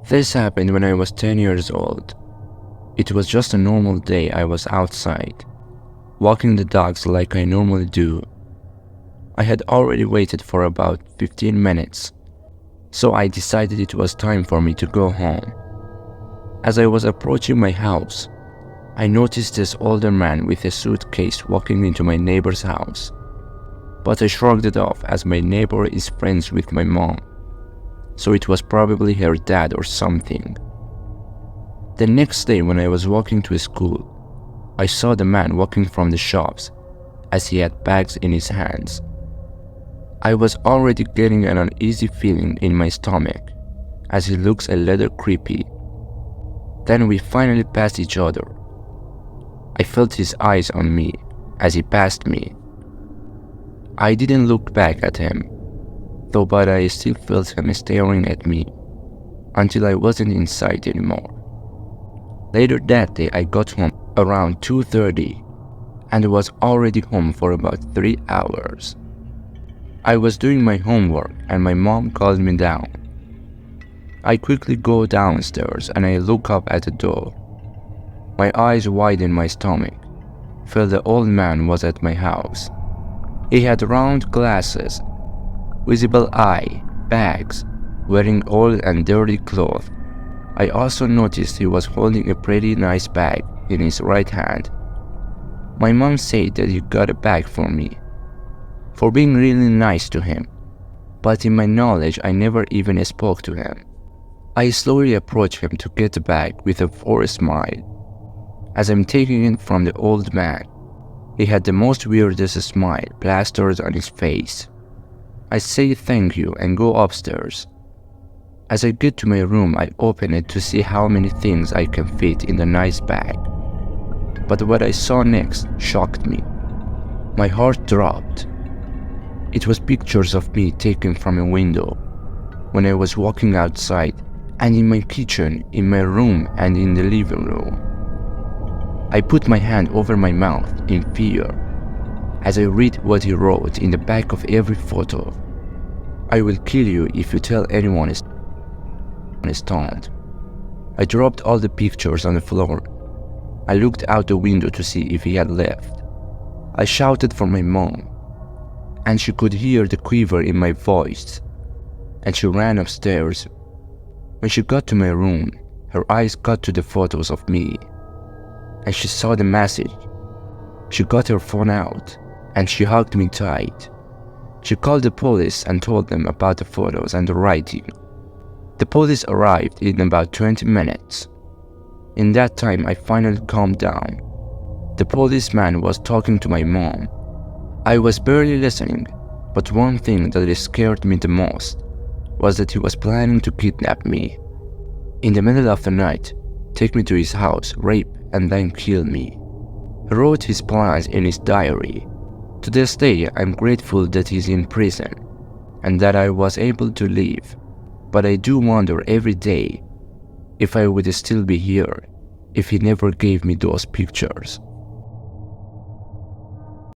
This happened when I was 10 years old. It was just a normal day. I was outside, walking the dogs like I normally do. I had already waited for about 15 minutes, so I decided it was time for me to go home. As I was approaching my house, I noticed this older man with a suitcase walking into my neighbor's house, but I shrugged it off as my neighbor is friends with my mom, so it was probably her dad or something. The next day when I was walking to school, I saw the man walking from the shops as he had bags in his hands. I was already getting an uneasy feeling in my stomach as he looks a little creepy. Then we finally passed each other. I felt his eyes on me as he passed me. I didn't look back at him, though, but I still felt him staring at me until I wasn't in sight anymore. Later that day, I got home around 2:30 and was already home for about 3 hours. I was doing my homework and my mom called me down. I quickly go downstairs and I look up at the door. My eyes wide in my stomach, felt the old man was at my house. He had round glasses, visible eye, bags, wearing old and dirty clothes. I also noticed he was holding a pretty nice bag in his right hand. My mom said that he got a bag for me, for being really nice to him, but in my knowledge I never even spoke to him. I slowly approached him to get the bag with a forced smile. As I'm taking it from the old man, he had the most weirdest smile plastered on his face. I say thank you and go upstairs. As I get to my room, I open it to see how many things I can fit in the nice bag. But what I saw next shocked me. My heart dropped. It was pictures of me taken from a window when I was walking outside, and in my kitchen, in my room, and in the living room. I put my hand over my mouth in fear as I read what he wrote in the back of every photo. I will kill you if you tell anyone is stoned. I dropped all the pictures on the floor. I looked out the window to see if he had left. I shouted for my mom, and she could hear the quiver in my voice, and she ran upstairs. When she got to my room, her eyes got to the photos of me, and she saw the message. She got her phone out, and she hugged me tight. She called the police and told them about the photos and the writing. The police arrived in about 20 minutes. In that time, I finally calmed down. The policeman was talking to my mom. I was barely listening, but one thing that scared me the most was that he was planning to kidnap me. In the middle of the night, take me to his house, rape, and then kill me. He wrote his plans in his diary. To this day, I'm grateful that he's in prison and that I was able to leave, but I do wonder every day if I would still be here if he never gave me those pictures.